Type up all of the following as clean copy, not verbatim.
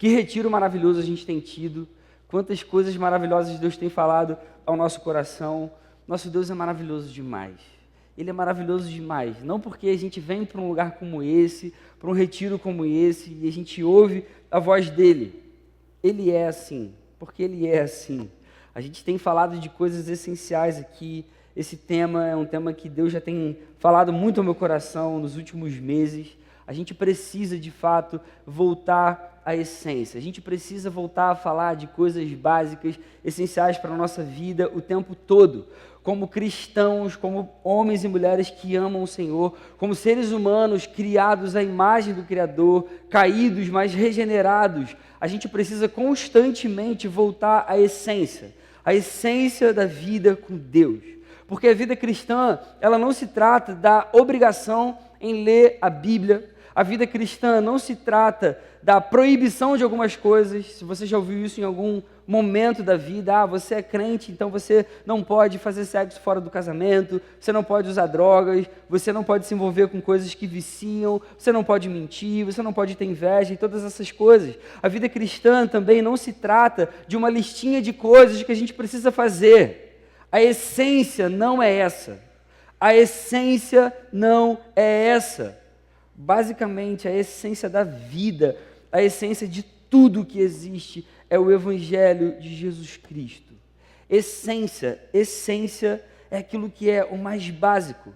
Que retiro maravilhoso a gente tem tido, quantas coisas maravilhosas Deus tem falado ao nosso coração. Nosso Deus é maravilhoso demais. Ele é maravilhoso demais, não porque a gente vem para um lugar como esse, para um retiro como esse, e a gente ouve a voz dele. Ele é assim, porque ele é assim. A gente tem falado de coisas essenciais aqui. Esse tema é um tema que Deus já tem falado muito ao meu coração nos últimos meses. A gente precisa, de fato, voltar à essência. A gente precisa voltar a falar de coisas básicas, essenciais para a nossa vida o tempo todo. Como cristãos, como homens e mulheres que amam o Senhor, como seres humanos criados à imagem do Criador, caídos, mas regenerados, a gente precisa constantemente voltar à essência da vida com Deus. Porque a vida cristã, ela não se trata da obrigação em ler a Bíblia. A vida cristã não se trata da proibição de algumas coisas. Se você já ouviu isso em algum momento da vida, você é crente, então você não pode fazer sexo fora do casamento, você não pode usar drogas, você não pode se envolver com coisas que viciam, você não pode mentir, você não pode ter inveja e todas essas coisas. A vida cristã também não se trata de uma listinha de coisas que a gente precisa fazer. A essência não é essa. A essência não é essa. Basicamente, a essência da vida, a essência de tudo que existe é o Evangelho de Jesus Cristo. Essência é aquilo que é o mais básico,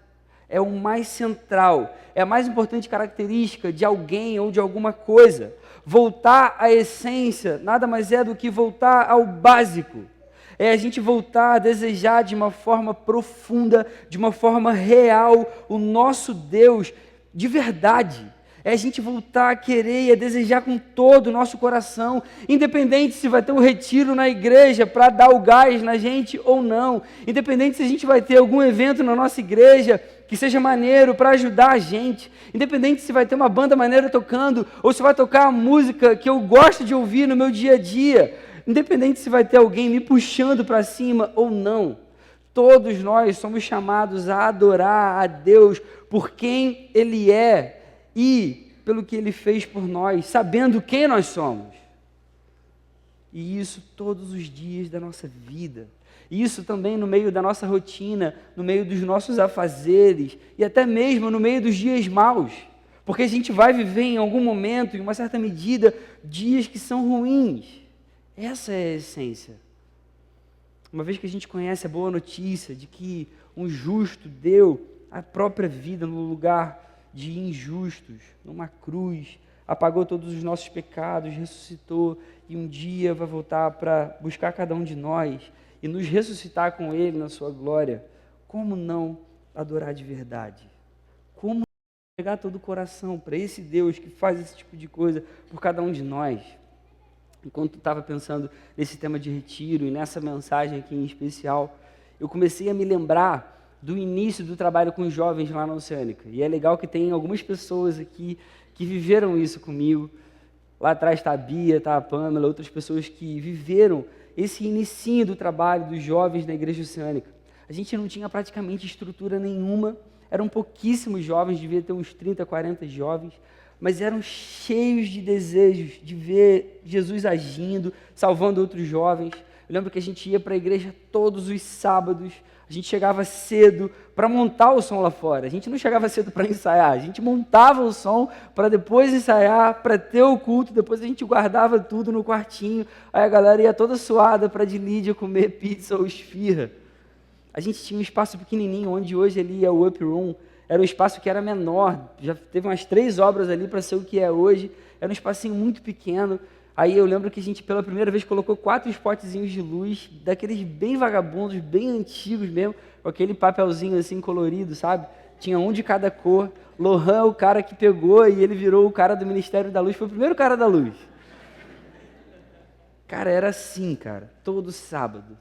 é o mais central, é a mais importante característica de alguém ou de alguma coisa. Voltar à essência nada mais é do que voltar ao básico. É a gente voltar a desejar de uma forma profunda, de uma forma real, o nosso Deus de verdade. É a gente voltar a querer e a desejar com todo o nosso coração, independente se vai ter um retiro na igreja para dar o gás na gente ou não, independente se a gente vai ter algum evento na nossa igreja que seja maneiro para ajudar a gente, independente se vai ter uma banda maneira tocando ou se vai tocar a música que eu gosto de ouvir no meu dia a dia, independente se vai ter alguém me puxando para cima ou não. Todos nós somos chamados a adorar a Deus por quem Ele é e pelo que Ele fez por nós, sabendo quem nós somos. E isso todos os dias da nossa vida. E isso também no meio da nossa rotina, no meio dos nossos afazeres e até mesmo no meio dos dias maus. Porque a gente vai viver em algum momento, em uma certa medida, dias que são ruins. Essa é a essência. Uma vez que a gente conhece a boa notícia de que um justo deu a própria vida no lugar de injustos, numa cruz, apagou todos os nossos pecados, ressuscitou e um dia vai voltar para buscar cada um de nós e nos ressuscitar com Ele na sua glória, como não adorar de verdade? Como entregar todo o coração para esse Deus que faz esse tipo de coisa por cada um de nós? Enquanto estava pensando nesse tema de retiro e nessa mensagem aqui em especial, eu comecei a me lembrar do início do trabalho com os jovens lá na Oceânica. E é legal que tem algumas pessoas aqui que viveram isso comigo. Lá atrás está a Bia, está a Pamela, outras pessoas que viveram esse inicinho do trabalho dos jovens na Igreja Oceânica. A gente não tinha praticamente estrutura nenhuma, eram pouquíssimos jovens, devia ter uns 30, 40 jovens, mas eram cheios de desejos de ver Jesus agindo, salvando outros jovens. Eu lembro que a gente ia para a igreja todos os sábados, a gente chegava cedo para montar o som lá fora. A gente não chegava cedo para ensaiar, a gente montava o som para depois ensaiar, para ter o culto, depois a gente guardava tudo no quartinho, aí a galera ia toda suada para de Lídia comer pizza ou esfirra. A gente tinha um espaço pequenininho, onde hoje ali é o Up Room, era um espaço que era menor, já teve umas 3 obras ali para ser o que é hoje, era um espacinho muito pequeno. Aí eu lembro que a gente pela primeira vez colocou 4 spotzinhos de luz, daqueles bem vagabundos, bem antigos mesmo, com aquele papelzinho assim colorido, sabe? Tinha um de cada cor. Lohan é o cara que pegou e ele virou o cara do Ministério da Luz, foi o primeiro cara da luz. Cara, era assim, cara, todo sábado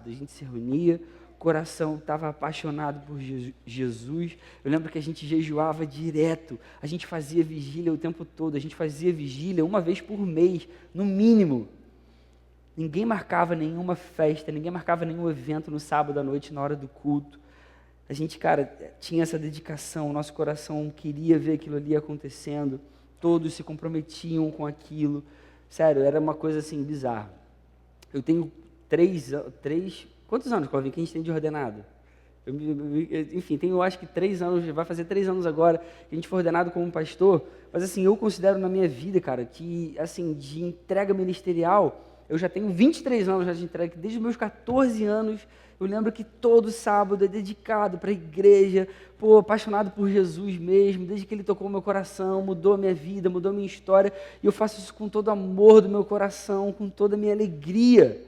a gente se reunia, o coração estava apaixonado por Jesus. Eu lembro que a gente jejuava direto, a gente fazia vigília o tempo todo, a gente fazia vigília uma vez por mês, no mínimo. Ninguém marcava nenhuma festa, ninguém marcava nenhum evento no sábado à noite, na hora do culto. A gente, cara, tinha essa dedicação, o nosso coração queria ver aquilo ali acontecendo, todos se comprometiam com aquilo. Sério, era uma coisa assim, bizarra. Eu tenho quantos anos, Cláudio, que a gente tem de ordenado? Enfim, tenho acho que 3 anos, vai fazer 3 anos agora que a gente foi ordenado como pastor, mas assim, eu considero na minha vida, cara, que assim, de entrega ministerial, eu já tenho 23 anos já de entrega, que desde os meus 14 anos, eu lembro que todo sábado é dedicado para a igreja, pô, apaixonado por Jesus mesmo, desde que Ele tocou o meu coração, mudou a minha vida, mudou a minha história, e eu faço isso com todo o amor do meu coração, com toda a minha alegria.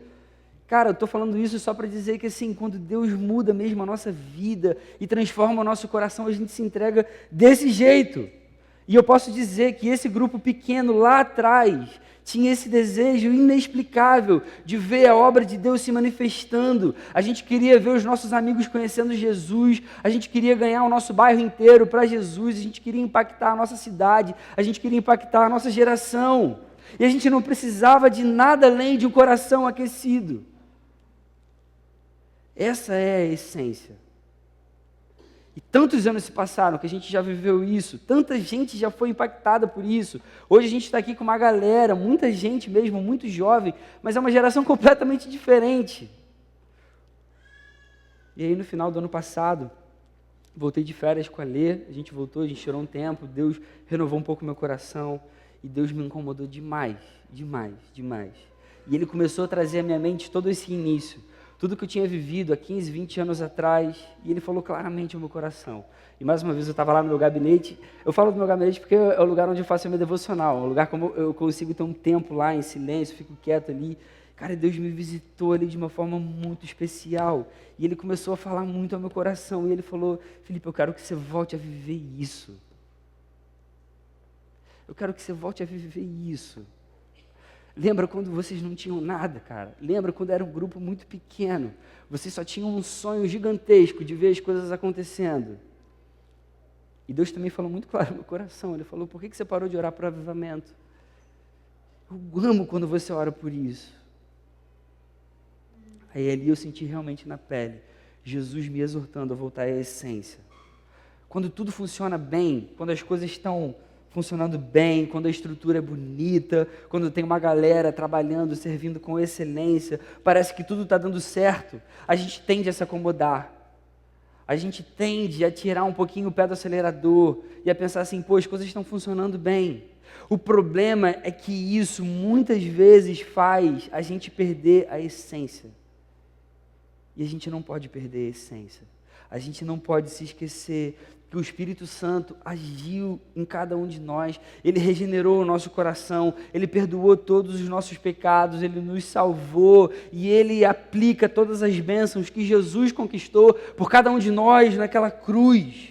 Cara, eu estou falando isso só para dizer que assim, quando Deus muda mesmo a nossa vida e transforma o nosso coração, a gente se entrega desse jeito. E eu posso dizer que esse grupo pequeno lá atrás tinha esse desejo inexplicável de ver a obra de Deus se manifestando. A gente queria ver os nossos amigos conhecendo Jesus, a gente queria ganhar o nosso bairro inteiro para Jesus, a gente queria impactar a nossa cidade, a gente queria impactar a nossa geração. E a gente não precisava de nada além de um coração aquecido. Essa é a essência. E tantos anos se passaram que a gente já viveu isso, tanta gente já foi impactada por isso. Hoje a gente está aqui com uma galera, muita gente mesmo, muito jovem, mas é uma geração completamente diferente. E aí no final do ano passado, voltei de férias com a Lê, a gente voltou, a gente tirou um tempo, Deus renovou um pouco meu coração, e Deus me incomodou demais, demais, demais. E Ele começou a trazer à minha mente todo esse início, tudo que eu tinha vivido há 15, 20 anos atrás, e Ele falou claramente ao meu coração. E mais uma vez eu estava lá no meu gabinete, eu falo do meu gabinete porque é o lugar onde eu faço a minha devocional, é um lugar como eu consigo ter um tempo lá em silêncio, fico quieto ali. Cara, Deus me visitou ali de uma forma muito especial, e Ele começou a falar muito ao meu coração, e Ele falou: Felipe, eu quero que você volte a viver isso. Eu quero que você volte a viver isso. Lembra quando vocês não tinham nada, cara? Lembra quando era um grupo muito pequeno? Vocês só tinham um sonho gigantesco de ver as coisas acontecendo. E Deus também falou muito claro no meu coração. Ele falou: por que você parou de orar por avivamento? Eu amo quando você ora por isso. Aí ali eu senti realmente na pele Jesus me exortando a voltar à essência. Quando tudo funciona bem, quando as coisas estão funcionando bem, quando a estrutura é bonita, quando tem uma galera trabalhando, servindo com excelência, parece que tudo está dando certo, a gente tende a se acomodar, a gente tende a tirar um pouquinho o pé do acelerador e a pensar assim: pô, as coisas estão funcionando bem. O problema é que isso muitas vezes faz a gente perder a essência, e a gente não pode perder a essência, a gente não pode se esquecer que o Espírito Santo agiu em cada um de nós, Ele regenerou o nosso coração, Ele perdoou todos os nossos pecados, Ele nos salvou, e Ele aplica todas as bênçãos que Jesus conquistou por cada um de nós naquela cruz.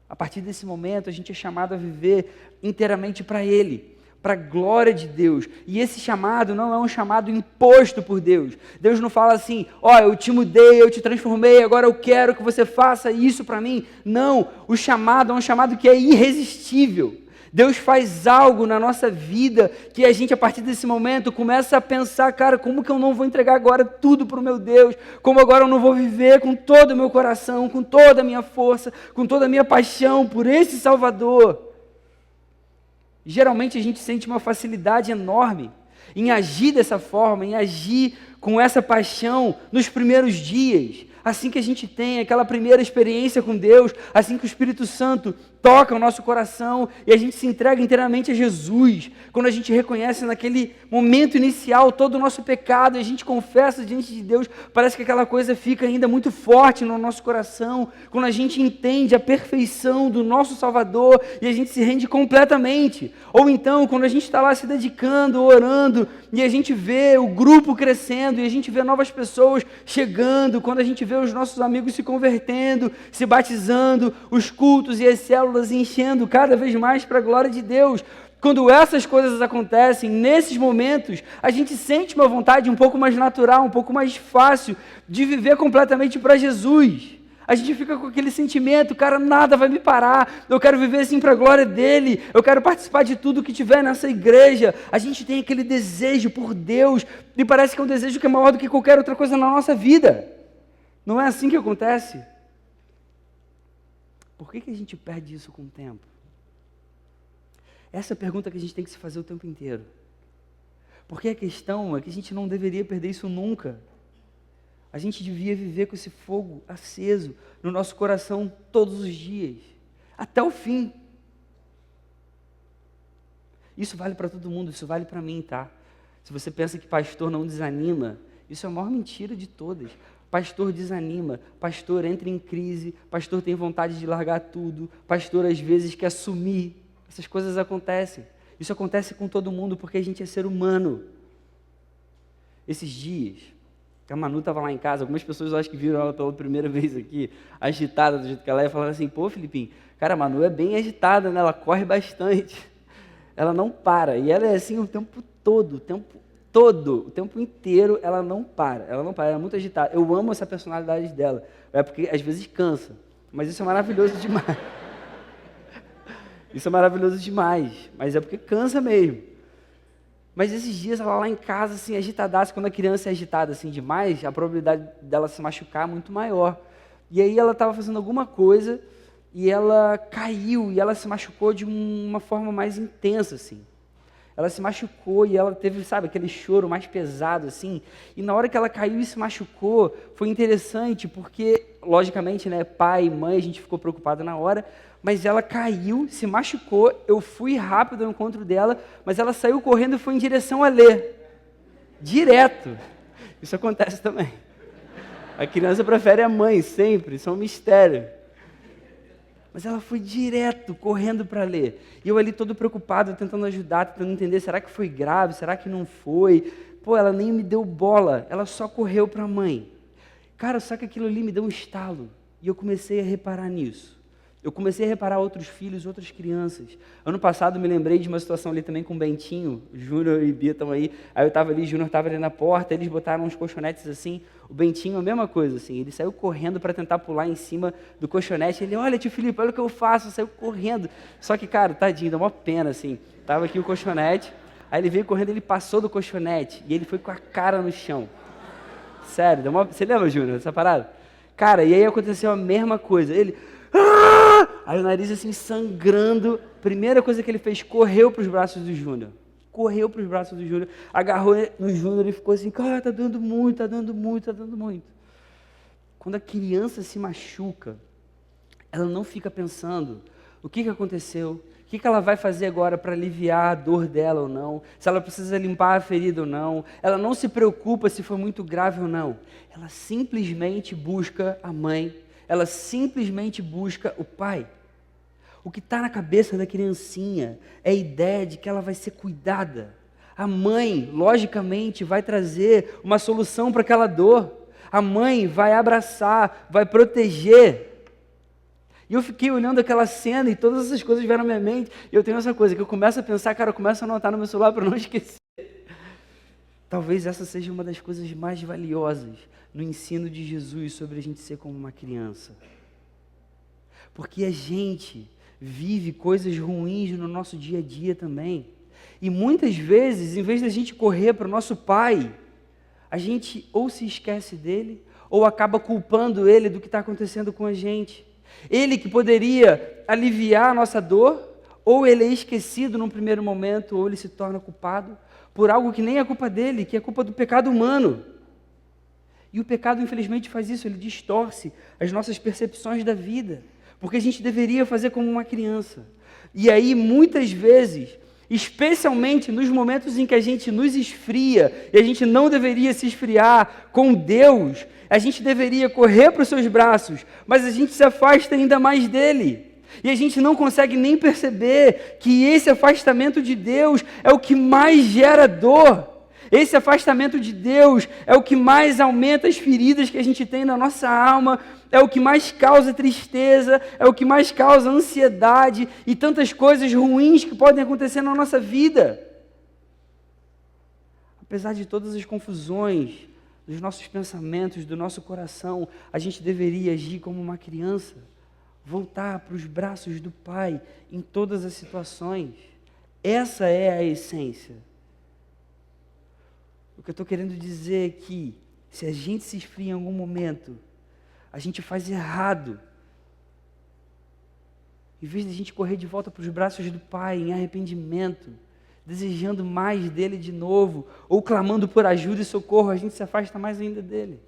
A partir desse momento, a gente é chamado a viver inteiramente para Ele, para a glória de Deus. E esse chamado não é um chamado imposto por Deus. Deus não fala assim: ó, eu te mudei, eu te transformei, agora eu quero que você faça isso para mim. Não, o chamado é um chamado que é irresistível. Deus faz algo na nossa vida que a gente, a partir desse momento, começa a pensar: cara, como que eu não vou entregar agora tudo para o meu Deus? Como agora eu não vou viver com todo o meu coração, com toda a minha força, com toda a minha paixão por esse Salvador? Geralmente a gente sente uma facilidade enorme em agir dessa forma, em agir com essa paixão nos primeiros dias, assim que a gente tem aquela primeira experiência com Deus, assim que o Espírito Santo toca o nosso coração e a gente se entrega inteiramente a Jesus, quando a gente reconhece naquele momento inicial todo o nosso pecado e a gente confessa diante de Deus, parece que aquela coisa fica ainda muito forte no nosso coração, quando a gente entende a perfeição do nosso Salvador e a gente se rende completamente, ou então quando a gente está lá se dedicando, orando, e a gente vê o grupo crescendo, e a gente vê novas pessoas chegando, quando a gente vê os nossos amigos se convertendo, se batizando, os cultos e as células enchendo cada vez mais para a glória de Deus. Quando essas coisas acontecem, nesses momentos, a gente sente uma vontade um pouco mais natural, um pouco mais fácil de viver completamente para Jesus. A gente fica com aquele sentimento: cara, nada vai me parar, eu quero viver assim para a glória dele, eu quero participar de tudo que tiver nessa igreja. A gente tem aquele desejo por Deus, e parece que é um desejo que é maior do que qualquer outra coisa na nossa vida. Não é assim que acontece? Por que a gente perde isso com o tempo? Essa é a pergunta que a gente tem que se fazer o tempo inteiro. Porque a questão é que a gente não deveria perder isso nunca. A gente devia viver com esse fogo aceso no nosso coração todos os dias, até o fim. Isso vale para todo mundo, isso vale para mim, tá? Se você pensa que pastor não desanima, isso é a maior mentira de todas. Pastor desanima, pastor entra em crise, pastor tem vontade de largar tudo, pastor às vezes quer sumir. Essas coisas acontecem. Isso acontece com todo mundo porque a gente é ser humano. Esses dias, a Manu estava lá em casa, algumas pessoas eu acho que viram ela pela primeira vez aqui, agitada do jeito que ela é, falando assim, pô, Filipinho, cara, a Manu é bem agitada, né? Ela corre bastante. Ela não para, e ela é assim o tempo todo, o tempo inteiro ela não para, ela é muito agitada. Eu amo essa personalidade dela, é porque às vezes cansa, mas isso é maravilhoso demais. Isso é maravilhoso demais, mas é porque cansa mesmo. Mas esses dias ela lá em casa, assim, agitadaça, quando a criança é agitada assim demais, a probabilidade dela se machucar é muito maior. E aí ela estava fazendo alguma coisa e ela caiu e ela se machucou de uma forma mais intensa, assim. Ela se machucou e ela teve, sabe, aquele choro mais pesado, assim. E na hora que ela caiu e se machucou, foi interessante, porque, logicamente, né, pai e mãe, a gente ficou preocupado na hora, mas ela caiu, se machucou, eu fui rápido ao encontro dela, mas ela saiu correndo e foi em direção a Lê. Direto. Isso acontece também. A criança prefere a mãe, sempre, isso é um mistério. Mas ela foi direto, correndo para ler. E eu ali todo preocupado, tentando ajudar, tentando entender, será que foi grave, será que não foi? Pô, ela nem me deu bola, ela só correu para a mãe. Cara, só que aquilo ali me deu um estalo. E eu comecei a reparar nisso. Eu comecei a reparar outros filhos, outras crianças. Ano passado me lembrei de uma situação ali também com o Bentinho, Júnior e Bia estão aí. Aí eu estava ali, Júnior estava ali na porta, eles botaram uns colchonetes assim. O Bentinho, a mesma coisa, assim. Ele saiu correndo para tentar pular em cima do colchonete. Ele, olha, tio Felipe, olha o que eu faço. Saiu correndo. Só que, cara, tadinho, dá uma pena, assim. Tava aqui o colchonete, aí ele veio correndo, ele passou do colchonete e ele foi com a cara no chão. Sério, você lembra, Júnior, dessa parada? Cara, e aí aconteceu a mesma coisa. Ele... Aí o nariz assim sangrando, primeira coisa que ele fez, correu para os braços do Júnior. Correu para os braços do Júnior, agarrou no Júnior e ficou assim, cara, tá dando muito, tá dando muito, tá dando muito. Quando a criança se machuca, ela não fica pensando o que aconteceu, o que ela vai fazer agora para aliviar a dor dela ou não, se ela precisa limpar a ferida ou não, ela não se preocupa se foi muito grave ou não, ela simplesmente busca a mãe, ela simplesmente busca o pai. O que está na cabeça da criancinha é a ideia de que ela vai ser cuidada. A mãe, logicamente, vai trazer uma solução para aquela dor. A mãe vai abraçar, vai proteger. E eu fiquei olhando aquela cena e todas essas coisas vieram na minha mente. E eu tenho essa coisa que eu começo a pensar, cara, eu começo a anotar no meu celular para não esquecer. Talvez essa seja uma das coisas mais valiosas no ensino de Jesus sobre a gente ser como uma criança. Porque a gente vive coisas ruins no nosso dia a dia também. E muitas vezes, em vez da gente correr para o nosso pai, a gente ou se esquece dele, ou acaba culpando ele do que está acontecendo com a gente. Ele que poderia aliviar a nossa dor, ou ele é esquecido num primeiro momento, ou ele se torna culpado por algo que nem é culpa dele, que é culpa do pecado humano. E o pecado, infelizmente, faz isso, ele distorce as nossas percepções da vida. Porque a gente deveria fazer como uma criança. E aí, muitas vezes, especialmente nos momentos em que a gente nos esfria, e a gente não deveria se esfriar com Deus, a gente deveria correr para os seus braços, mas a gente se afasta ainda mais dele. E a gente não consegue nem perceber que esse afastamento de Deus é o que mais gera dor. Esse afastamento de Deus é o que mais aumenta as feridas que a gente tem na nossa alma, é o que mais causa tristeza, é o que mais causa ansiedade e tantas coisas ruins que podem acontecer na nossa vida. Apesar de todas as confusões dos nossos pensamentos, do nosso coração, a gente deveria agir como uma criança, voltar para os braços do Pai em todas as situações. Essa é a essência. O que eu estou querendo dizer é que, se a gente se esfria em algum momento, a gente faz errado. Em vez de a gente correr de volta para os braços do Pai em arrependimento, desejando mais dele de novo, ou clamando por ajuda e socorro, a gente se afasta mais ainda dele.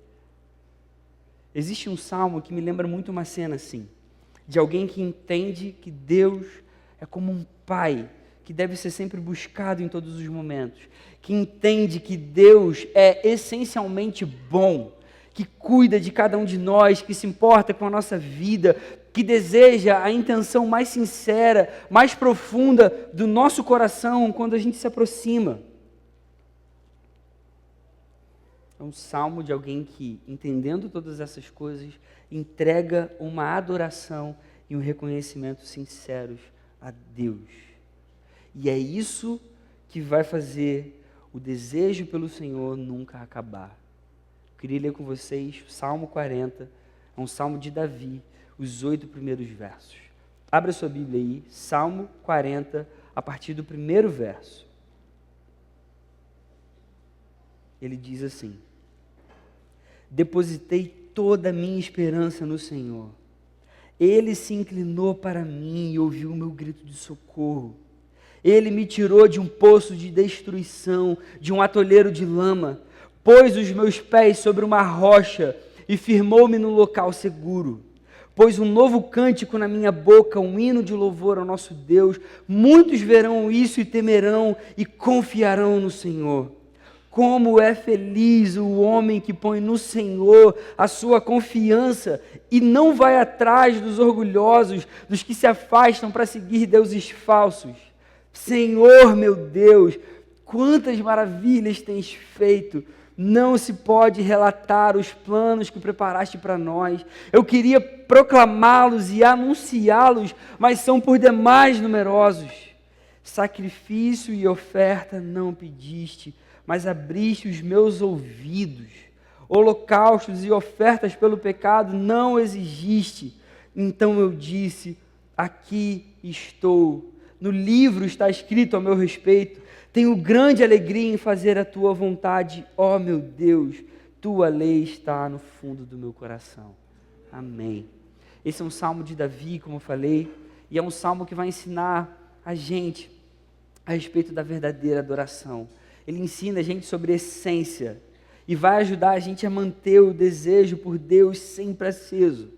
Existe um salmo que me lembra muito uma cena assim, de alguém que entende que Deus é como um pai, que deve ser sempre buscado em todos os momentos, que entende que Deus é essencialmente bom, que cuida de cada um de nós, que se importa com a nossa vida, que deseja a intenção mais sincera, mais profunda do nosso coração quando a gente se aproxima. É um salmo de alguém que, entendendo todas essas coisas, entrega uma adoração e um reconhecimento sinceros a Deus. E é isso que vai fazer o desejo pelo Senhor nunca acabar. Eu queria ler com vocês o Salmo 40, é um salmo de Davi, os 8 primeiros versos. Abra sua Bíblia aí, Salmo 40, a partir do primeiro verso. Ele diz assim: depositei toda a minha esperança no Senhor. Ele se inclinou para mim e ouviu o meu grito de socorro. Ele me tirou de um poço de destruição, de um atoleiro de lama, pôs os meus pés sobre uma rocha e firmou-me no local seguro. Pôs um novo cântico na minha boca, um hino de louvor ao nosso Deus. Muitos verão isso e temerão e confiarão no Senhor. Como é feliz o homem que põe no Senhor a sua confiança e não vai atrás dos orgulhosos, dos que se afastam para seguir deuses falsos. Senhor, meu Deus, quantas maravilhas tens feito! Não se pode relatar os planos que preparaste para nós. Eu queria proclamá-los e anunciá-los, mas são por demais numerosos. Sacrifício e oferta não pediste, mas abriste os meus ouvidos. Holocaustos e ofertas pelo pecado não exigiste. Então eu disse: aqui estou. No livro está escrito a meu respeito: tenho grande alegria em fazer a tua vontade, ó meu Deus, tua lei está no fundo do meu coração. Amém. Esse é um salmo de Davi, como eu falei, e é um salmo que vai ensinar a gente a respeito da verdadeira adoração. Ele ensina a gente sobre essência e vai ajudar a gente a manter o desejo por Deus sempre aceso.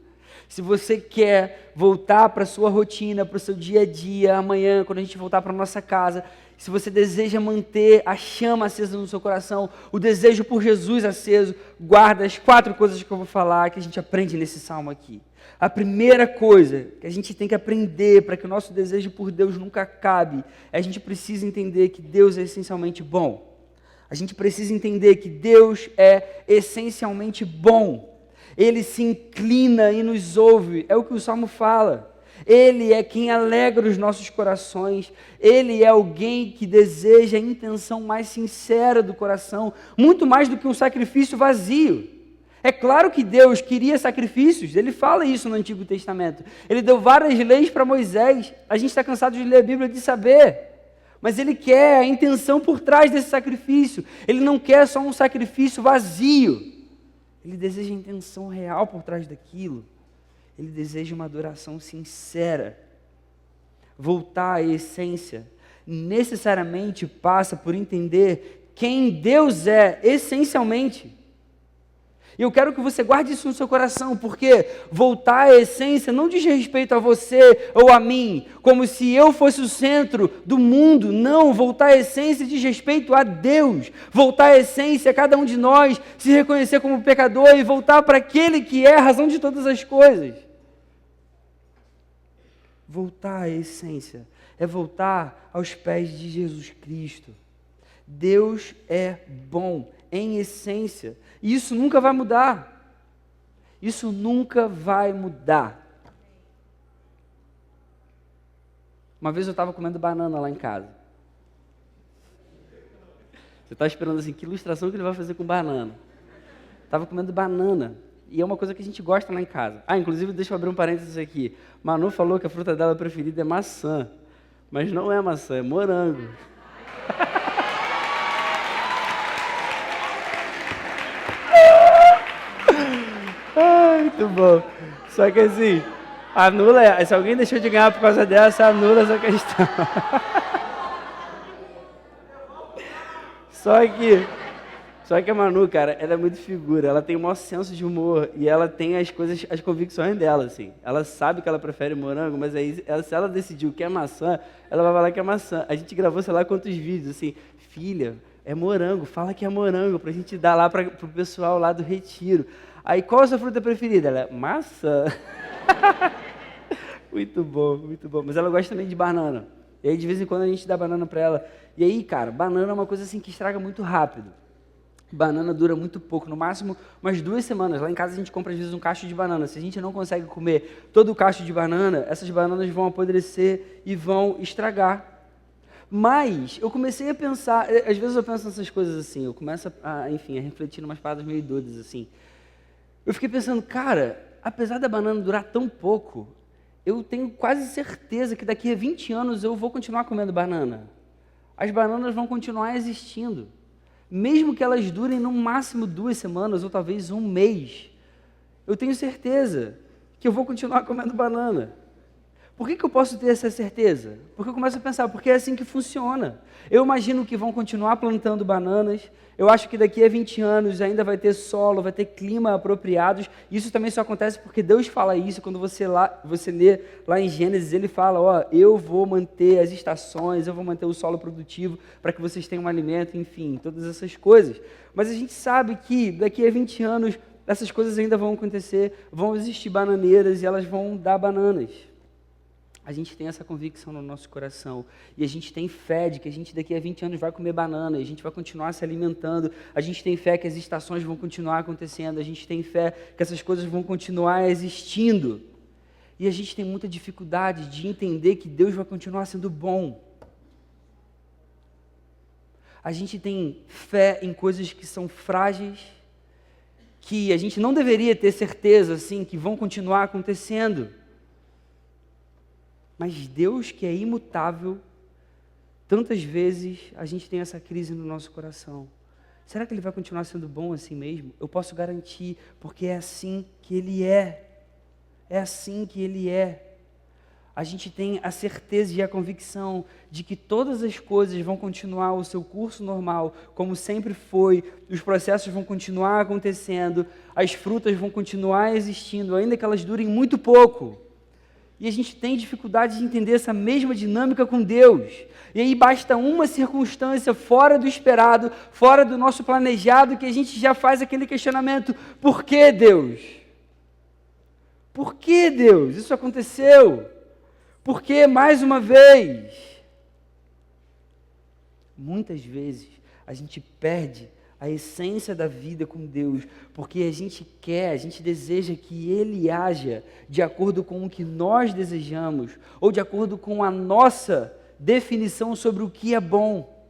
Se você quer voltar para a sua rotina, para o seu dia a dia, amanhã, quando a gente voltar para a nossa casa, se você deseja manter a chama acesa no seu coração, o desejo por Jesus aceso, guarda as 4 coisas que eu vou falar, que a gente aprende nesse salmo aqui. A primeira coisa que a gente tem que aprender para que o nosso desejo por Deus nunca acabe, é a gente precisa entender que Deus é essencialmente bom. A gente precisa entender que Deus é essencialmente bom. Ele se inclina e nos ouve, é o que o Salmo fala. Ele é quem alegra os nossos corações, Ele é alguém que deseja a intenção mais sincera do coração, muito mais do que um sacrifício vazio. É claro que Deus queria sacrifícios, Ele fala isso no Antigo Testamento. Ele deu várias leis para Moisés, a gente está cansado de ler a Bíblia e de saber, mas Ele quer a intenção por trás desse sacrifício. Ele não quer só um sacrifício vazio. Ele deseja a intenção real por trás daquilo. Ele deseja uma adoração sincera. Voltar à essência necessariamente passa por entender quem Deus é, essencialmente. E eu quero que você guarde isso no seu coração, porque voltar à essência não diz respeito a você ou a mim, como se eu fosse o centro do mundo. Não, voltar à essência diz respeito a Deus. Voltar à essência, cada um de nós se reconhecer como pecador e voltar para aquele que é a razão de todas as coisas. Voltar à essência é voltar aos pés de Jesus Cristo. Deus é bom em essência. E isso nunca vai mudar. Isso nunca vai mudar. Uma vez eu estava comendo banana lá em casa. Você está esperando assim, que ilustração que ele vai fazer com banana? Estava comendo banana. E é uma coisa que a gente gosta lá em casa. Ah, inclusive, deixa eu abrir um parênteses aqui. Manu falou que a fruta dela preferida é maçã. Mas não é maçã, é morango. Muito bom. Só que assim, anula, se alguém deixou de ganhar por causa dessa, anula essa questão. Só que a Manu, cara, ela é muito figura, ela tem o maior senso de humor e ela tem as convicções dela, assim. Ela sabe que ela prefere morango, mas aí, se ela decidiu que é maçã, ela vai falar que é maçã. A gente gravou, sei lá, quantos vídeos, assim, filha, é morango, fala que é morango, pra gente dar lá pro pessoal lá do retiro. Aí, qual é a sua fruta preferida? Ela é maçã. Muito bom, muito bom. Mas ela gosta também de banana. E aí, de vez em quando, a gente dá banana pra ela. E aí, cara, banana é uma coisa assim que estraga muito rápido. Banana dura muito pouco, no máximo umas 2 semanas. Lá em casa a gente compra às vezes um cacho de banana. Se a gente não consegue comer todo o cacho de banana, essas bananas vão apodrecer e vão estragar. Mas eu comecei a pensar, às vezes eu penso nessas coisas assim, eu começo enfim, a refletir em umas paradas meio doidas assim. Eu fiquei pensando, cara, apesar da banana durar tão pouco, eu tenho quase certeza que daqui a 20 anos eu vou continuar comendo banana. As bananas vão continuar existindo. Mesmo que elas durem no máximo 2 semanas ou talvez 1 mês, eu tenho certeza que eu vou continuar comendo banana. Por que eu posso ter essa certeza? Porque eu começo a pensar, porque é assim que funciona. Eu imagino que vão continuar plantando bananas, eu acho que daqui a 20 anos ainda vai ter solo, vai ter clima apropriados. Isso também só acontece porque Deus fala isso, quando você lê lá em Gênesis, ele fala, ó, eu vou manter as estações, eu vou manter o solo produtivo para que vocês tenham um alimento, enfim, todas essas coisas. Mas a gente sabe que daqui a 20 anos essas coisas ainda vão acontecer, vão existir bananeiras e elas vão dar bananas. A gente tem essa convicção no nosso coração e a gente tem fé de que a gente daqui a 20 anos vai comer banana, e a gente vai continuar se alimentando, a gente tem fé que as estações vão continuar acontecendo, a gente tem fé que essas coisas vão continuar existindo. E a gente tem muita dificuldade de entender que Deus vai continuar sendo bom. A gente tem fé em coisas que são frágeis, que a gente não deveria ter certeza assim, que vão continuar acontecendo. Mas Deus, que é imutável, tantas vezes a gente tem essa crise no nosso coração. Será que Ele vai continuar sendo bom assim mesmo? Eu posso garantir, porque é assim que Ele é. É assim que Ele é. A gente tem a certeza e a convicção de que todas as coisas vão continuar o seu curso normal, como sempre foi, os processos vão continuar acontecendo, as frutas vão continuar existindo, ainda que elas durem muito pouco. E a gente tem dificuldade de entender essa mesma dinâmica com Deus. E aí basta uma circunstância fora do esperado, fora do nosso planejado, que a gente já faz aquele questionamento: por que Deus? Por que Deus? Isso aconteceu? Por que mais uma vez? Muitas vezes a gente perde a essência da vida com Deus, porque a gente deseja que Ele haja de acordo com o que nós desejamos, ou de acordo com a nossa definição sobre o que é bom.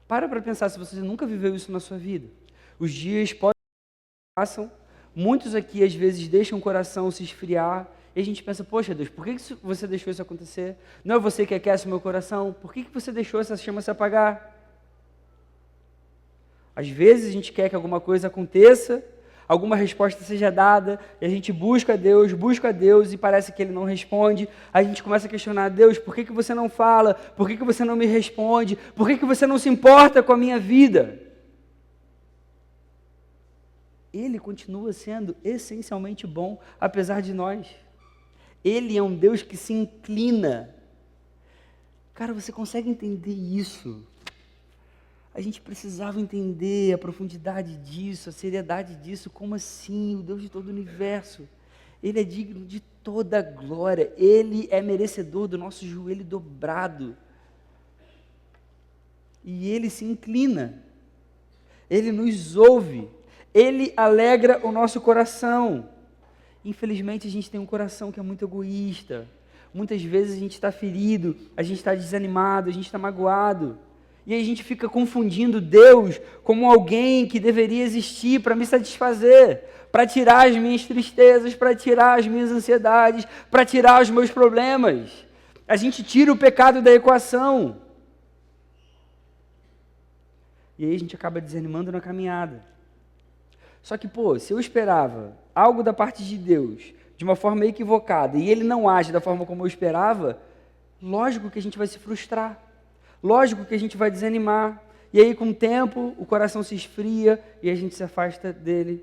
Para pensar se você nunca viveu isso na sua vida. Os dias passam, muitos aqui às vezes deixam o coração se esfriar, e a gente pensa, poxa Deus, por que você deixou isso acontecer? Não é você que aquece o meu coração? Por que você deixou essa chama se apagar? Às vezes a gente quer que alguma coisa aconteça, alguma resposta seja dada, e a gente busca a Deus, e parece que Ele não responde. Aí a gente começa a questionar: Deus, por que você não fala? Por que você não me responde? Por que você não se importa com a minha vida? Ele continua sendo essencialmente bom, apesar de nós. Ele é um Deus que se inclina. Cara, você consegue entender isso? A gente precisava entender a profundidade disso, a seriedade disso. Como assim? O Deus de todo o universo. Ele é digno de toda a glória. Ele é merecedor do nosso joelho dobrado. E Ele se inclina. Ele nos ouve. Ele alegra o nosso coração. Infelizmente, a gente tem um coração que é muito egoísta. Muitas vezes a gente está ferido, a gente está desanimado, a gente está magoado. E aí a gente fica confundindo Deus como alguém que deveria existir para me satisfazer, para tirar as minhas tristezas, para tirar as minhas ansiedades, para tirar os meus problemas. A gente tira o pecado da equação. E aí a gente acaba desanimando na caminhada. Só que, se eu esperava algo da parte de Deus de uma forma equivocada e Ele não age da forma como eu esperava, lógico que a gente vai se frustrar. Lógico que a gente vai desanimar, e aí com o tempo o coração se esfria e a gente se afasta dele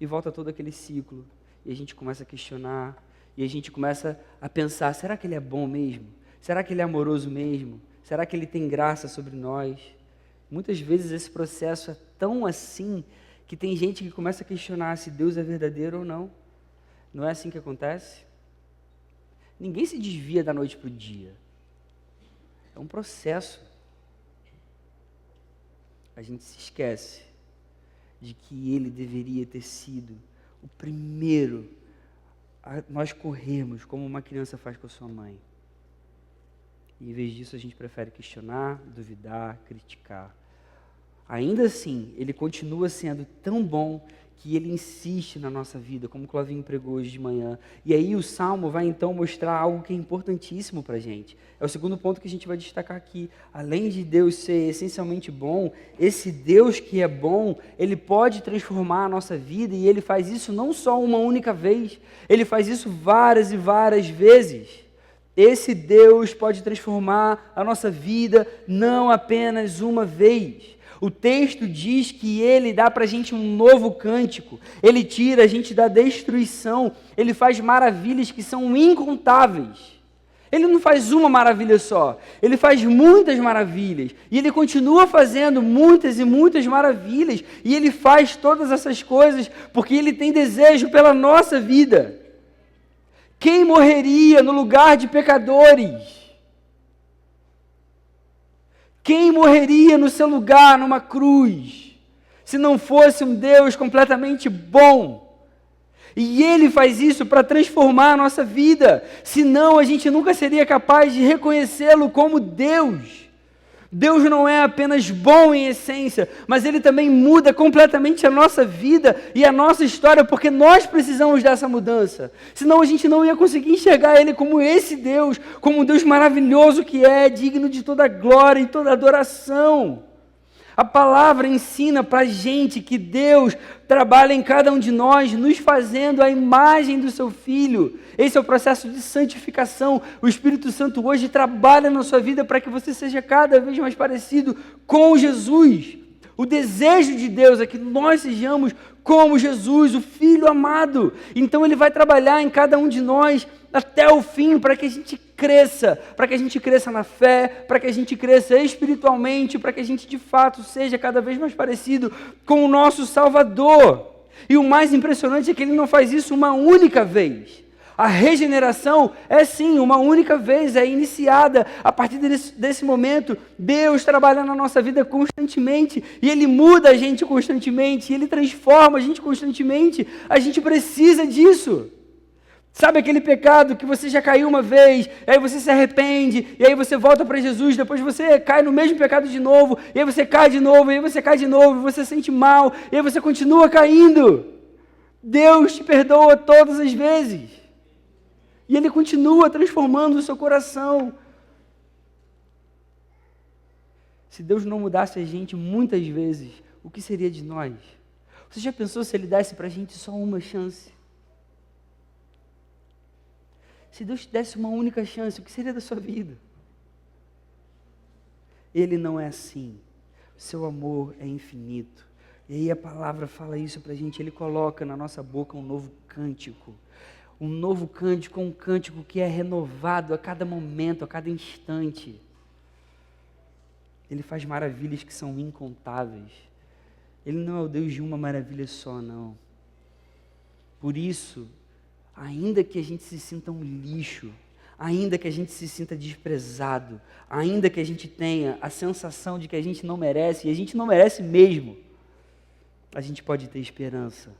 e volta todo aquele ciclo. E a gente começa a questionar, e a gente começa a pensar, será que ele é bom mesmo? Será que ele é amoroso mesmo? Será que ele tem graça sobre nós? Muitas vezes esse processo é tão assim que tem gente que começa a questionar se Deus é verdadeiro ou não. Não é assim que acontece? Ninguém se desvia da noite para o dia. É um processo. A gente se esquece de que ele deveria ter sido o primeiro a nós corrermos como uma criança faz com a sua mãe. E em vez disso a gente prefere questionar, duvidar, criticar. Ainda assim, ele continua sendo tão bom que ele insiste na nossa vida, como o Clovinho pregou hoje de manhã. E aí o Salmo vai então mostrar algo que é importantíssimo para a gente. É o segundo ponto que a gente vai destacar aqui. Além de Deus ser essencialmente bom, esse Deus que é bom, ele pode transformar a nossa vida, e ele faz isso não só uma única vez, ele faz isso várias e várias vezes. Esse Deus pode transformar a nossa vida não apenas uma vez. O texto diz que ele dá para a gente um novo cântico, ele tira a gente da destruição, ele faz maravilhas que são incontáveis. Ele não faz uma maravilha só, ele faz muitas maravilhas, e ele continua fazendo muitas e muitas maravilhas, e ele faz todas essas coisas porque ele tem desejo pela nossa vida. Quem morreria no lugar de pecadores? Quem morreria no seu lugar numa cruz, se não fosse um Deus completamente bom? E ele faz isso para transformar a nossa vida, senão a gente nunca seria capaz de reconhecê-lo como Deus. Deus não é apenas bom em essência, mas ele também muda completamente a nossa vida e a nossa história, porque nós precisamos dessa mudança. Senão a gente não ia conseguir enxergar ele como esse Deus, como um Deus maravilhoso que é, digno de toda glória e toda adoração. A palavra ensina para a gente que Deus trabalha em cada um de nós, nos fazendo a imagem do seu Filho. Esse é o processo de santificação. O Espírito Santo hoje trabalha na sua vida para que você seja cada vez mais parecido com Jesus. O desejo de Deus é que nós sejamos como Jesus, o Filho amado. Então Ele vai trabalhar em cada um de nós até o fim, para que a gente cresça na fé, para que a gente cresça espiritualmente, para que a gente de fato seja cada vez mais parecido com o nosso Salvador. E o mais impressionante é que Ele não faz isso uma única vez. A regeneração é sim uma única vez, é iniciada a partir desse momento. Deus trabalha na nossa vida constantemente, e Ele muda a gente constantemente, e Ele transforma a gente constantemente. A gente precisa disso. Sabe aquele pecado que você já caiu uma vez, e aí você se arrepende, e aí você volta para Jesus, depois você cai no mesmo pecado de novo, e aí você cai de novo, e aí você cai de novo, e você se sente mal, e aí você continua caindo. Deus te perdoa todas as vezes. E Ele continua transformando o seu coração. Se Deus não mudasse a gente muitas vezes, o que seria de nós? Você já pensou se Ele desse para a gente só uma chance? Se Deus te desse uma única chance, o que seria da sua vida? Ele não é assim. O seu amor é infinito. E aí a palavra fala isso para a gente. Ele coloca na nossa boca um novo cântico. Um novo cântico, um cântico que é renovado a cada momento, a cada instante. Ele faz maravilhas que são incontáveis. Ele não é o Deus de uma maravilha só, não. Por isso, ainda que a gente se sinta um lixo, ainda que a gente se sinta desprezado, ainda que a gente tenha a sensação de que a gente não merece, e a gente não merece mesmo, a gente pode ter esperança.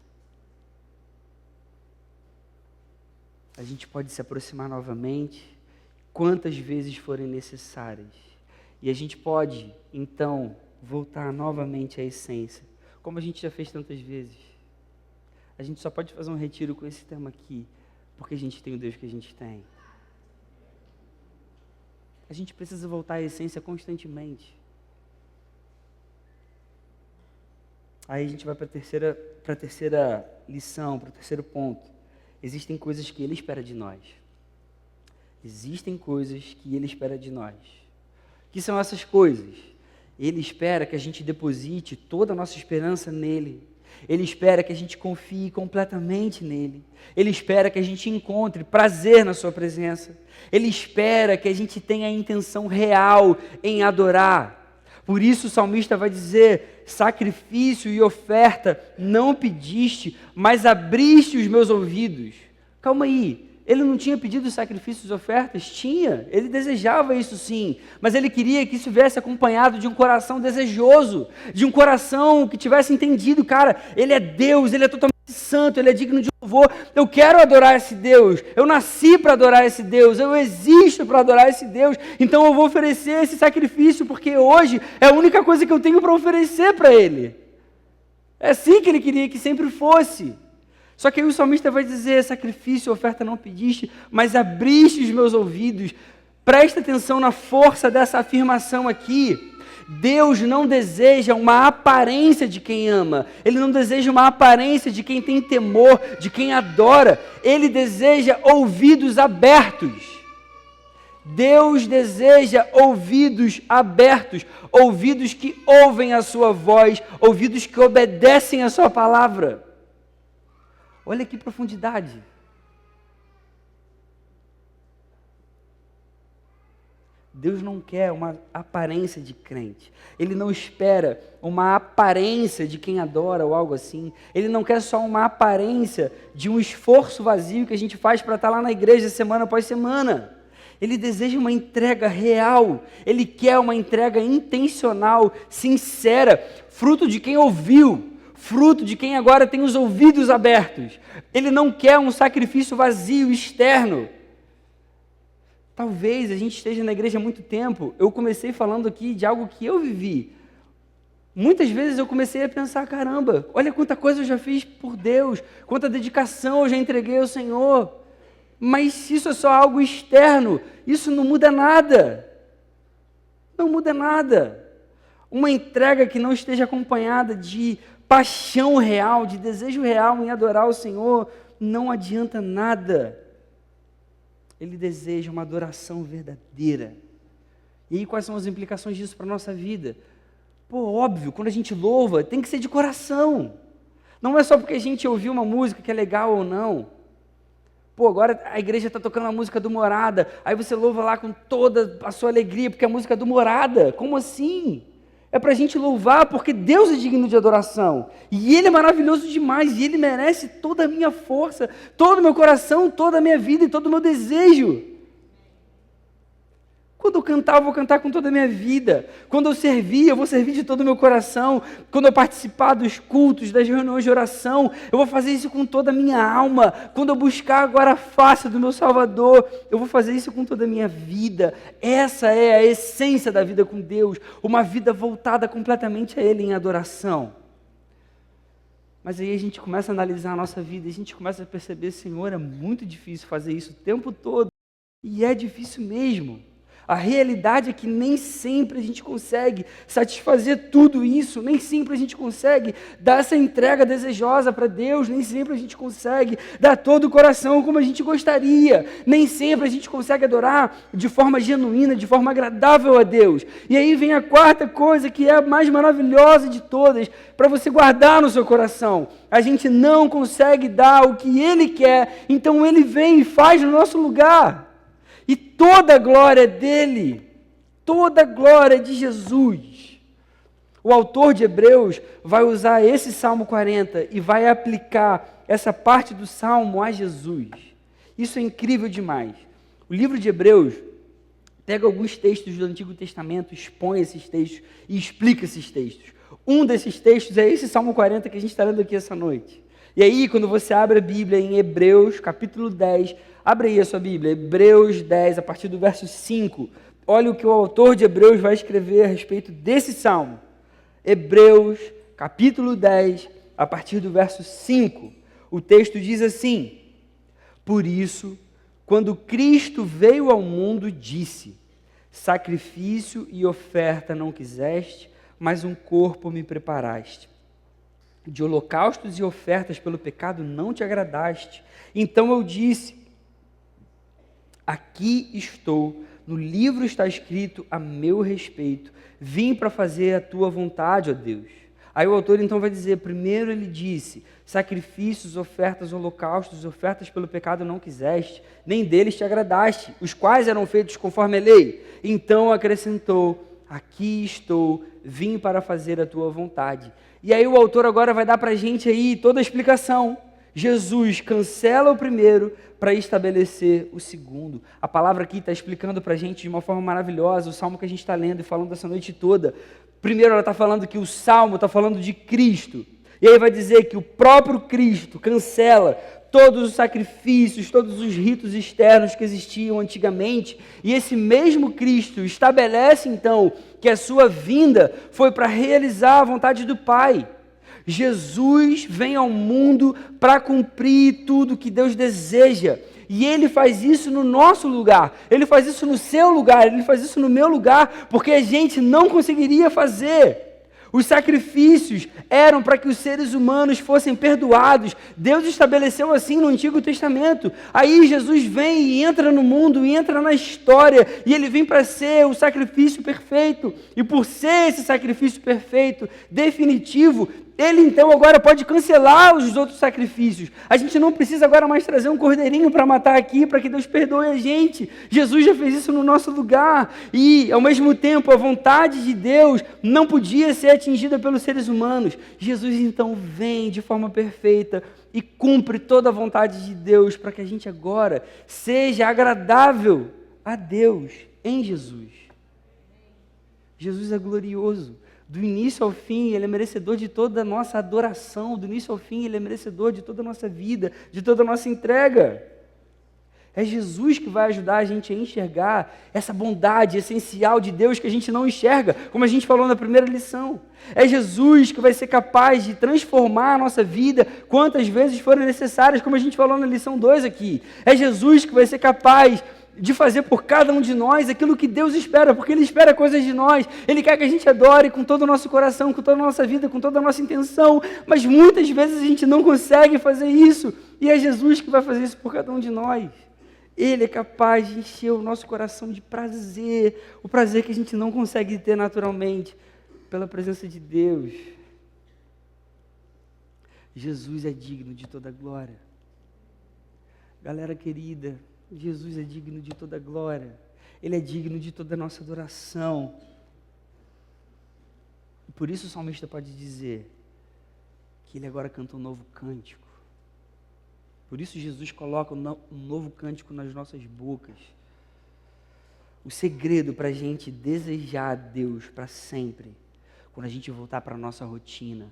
A gente pode se aproximar novamente, quantas vezes forem necessárias. E a gente pode, então, voltar novamente à essência, como a gente já fez tantas vezes. A gente só pode fazer um retiro com esse tema aqui, porque a gente tem o Deus que a gente tem. A gente precisa voltar à essência constantemente. Aí a gente vai para a terceira lição, para o terceiro ponto. Existem coisas que Ele espera de nós. Existem coisas que Ele espera de nós. que são essas coisas? Ele espera que a gente deposite toda a nossa esperança nele. Ele espera que a gente confie completamente nele. Ele espera que a gente encontre prazer na sua presença. Ele espera que a gente tenha a intenção real em adorar. Por isso o salmista vai dizer: sacrifício e oferta não pediste, mas abriste os meus ouvidos. Calma aí. Ele não tinha pedido sacrifícios e ofertas? Tinha, ele desejava isso sim, mas ele queria que isso viesse acompanhado de um coração desejoso, de um coração que tivesse entendido, cara, ele é Deus, ele é totalmente santo, ele é digno de louvor, eu quero adorar esse Deus, eu nasci para adorar esse Deus, eu existo para adorar esse Deus, então eu vou oferecer esse sacrifício, porque hoje é a única coisa que eu tenho para oferecer para ele. É assim que ele queria que sempre fosse. Só que aí o salmista vai dizer: sacrifício e oferta não pediste, mas abriste os meus ouvidos. Presta atenção na força dessa afirmação aqui. Deus não deseja uma aparência de quem ama. Ele não deseja uma aparência de quem tem temor, de quem adora. Ele deseja ouvidos abertos. Deus deseja ouvidos abertos, ouvidos que ouvem a sua voz, ouvidos que obedecem a sua palavra. Olha que profundidade. Deus não quer uma aparência de crente. Ele não espera uma aparência de quem adora ou algo assim. Ele não quer só uma aparência de um esforço vazio que a gente faz para estar lá na igreja semana após semana. Ele deseja uma entrega real. Ele quer uma entrega intencional, sincera, fruto de quem ouviu. Fruto de quem agora tem os ouvidos abertos. Ele não quer um sacrifício vazio, externo. Talvez a gente esteja na igreja há muito tempo. Eu comecei falando aqui de algo que eu vivi. Muitas vezes eu comecei a pensar: caramba, olha quanta coisa eu já fiz por Deus, quanta dedicação eu já entreguei ao Senhor. Mas isso é só algo externo, isso não muda nada. Não muda nada. Uma entrega que não esteja acompanhada de paixão real, de desejo real em adorar o Senhor, não adianta nada. Ele deseja uma adoração verdadeira. E aí quais são as implicações disso para a nossa vida? Pô, óbvio, quando a gente louva, tem que ser de coração. Não é só porque a gente ouviu uma música que é legal ou não. Pô, agora a igreja está tocando a música do Morada, aí você louva lá com toda a sua alegria, porque é a música do Morada. Como assim? É para a gente louvar porque Deus é digno de adoração. E Ele é maravilhoso demais. E Ele merece toda a minha força, todo o meu coração, toda a minha vida e todo o meu desejo. Quando eu cantar, eu vou cantar com toda a minha vida. Quando eu servir, eu vou servir de todo o meu coração. Quando eu participar dos cultos, das reuniões de oração, eu vou fazer isso com toda a minha alma. Quando eu buscar agora a face do meu Salvador, eu vou fazer isso com toda a minha vida. Essa é a essência da vida com Deus. Uma vida voltada completamente a Ele em adoração. Mas aí a gente começa a analisar a nossa vida e a gente começa a perceber: Senhor, é muito difícil fazer isso o tempo todo. E é difícil mesmo. A realidade é que nem sempre a gente consegue satisfazer tudo isso, nem sempre a gente consegue dar essa entrega desejosa para Deus, nem sempre a gente consegue dar todo o coração como a gente gostaria, nem sempre a gente consegue adorar de forma genuína, de forma agradável a Deus. E aí vem a quarta coisa, que é a mais maravilhosa de todas, para você guardar no seu coração. A gente não consegue dar o que Ele quer, então Ele vem e faz no nosso lugar. E toda a glória é dele, toda a glória é de Jesus. O autor de Hebreus vai usar esse Salmo 40 e vai aplicar essa parte do Salmo a Jesus. Isso é incrível demais. O livro de Hebreus pega alguns textos do Antigo Testamento, expõe esses textos e explica esses textos. Um desses textos é esse Salmo 40 que a gente está lendo aqui essa noite. E aí, quando você abre a Bíblia em Hebreus, capítulo 10, abre aí a sua Bíblia, Hebreus 10, a partir do verso 5. Olha o que o autor de Hebreus vai escrever a respeito desse salmo. Hebreus, capítulo 10, a partir do verso 5. O texto diz assim: por isso, quando Cristo veio ao mundo, disse: sacrifício e oferta não quiseste, mas um corpo me preparaste. De holocaustos e ofertas pelo pecado não te agradaste. Então eu disse: aqui estou, no livro está escrito a meu respeito, vim para fazer a tua vontade, ó Deus. Aí o autor então vai dizer, primeiro ele disse, sacrifícios, ofertas, holocaustos, ofertas pelo pecado não quiseste, nem deles te agradaste, os quais eram feitos conforme a lei. Então acrescentou, aqui estou, vim para fazer a tua vontade. E aí o autor agora vai dar para a gente aí toda a explicação. Jesus cancela o primeiro para estabelecer o segundo. A palavra aqui está explicando para a gente de uma forma maravilhosa o salmo que a gente está lendo e falando essa noite toda. Primeiro ela está falando que o salmo está falando de Cristo. E aí vai dizer que o próprio Cristo cancela todos os sacrifícios, todos os ritos externos que existiam antigamente. E esse mesmo Cristo estabelece então que a sua vinda foi para realizar a vontade do Pai. Jesus vem ao mundo para cumprir tudo que Deus deseja. E Ele faz isso no nosso lugar. Ele faz isso no seu lugar. Ele faz isso no meu lugar, porque a gente não conseguiria fazer. Os sacrifícios eram para que os seres humanos fossem perdoados. Deus estabeleceu assim no Antigo Testamento. Aí Jesus vem e entra no mundo, e entra na história, e Ele vem para ser o sacrifício perfeito. E por ser esse sacrifício perfeito, definitivo, Ele então agora pode cancelar os outros sacrifícios. A gente não precisa agora mais trazer um cordeirinho para matar aqui, para que Deus perdoe a gente. Jesus já fez isso no nosso lugar. E, ao mesmo tempo, a vontade de Deus não podia ser atingida pelos seres humanos. Jesus então vem de forma perfeita e cumpre toda a vontade de Deus para que a gente agora seja agradável a Deus em Jesus. Jesus é glorioso. Do início ao fim, Ele é merecedor de toda a nossa adoração. Do início ao fim, Ele é merecedor de toda a nossa vida, de toda a nossa entrega. É Jesus que vai ajudar a gente a enxergar essa bondade essencial de Deus que a gente não enxerga, como a gente falou na primeira lição. É Jesus que vai ser capaz de transformar a nossa vida quantas vezes forem necessárias, como a gente falou na lição 2 aqui. É Jesus que vai ser capaz de fazer por cada um de nós aquilo que Deus espera, porque Ele espera coisas de nós. Ele quer que a gente adore com todo o nosso coração, com toda a nossa vida, com toda a nossa intenção, mas muitas vezes a gente não consegue fazer isso, e é Jesus que vai fazer isso por cada um de nós. Ele é capaz de encher o nosso coração de prazer, o prazer que a gente não consegue ter naturalmente, pela presença de Deus. Jesus é digno de toda glória. Galera querida, Jesus é digno de toda glória. Ele é digno de toda a nossa adoração. E por isso o salmista pode dizer que ele agora canta um novo cântico. Por isso Jesus coloca um novo cântico nas nossas bocas. O segredo para a gente desejar a Deus para sempre, quando a gente voltar para a nossa rotina,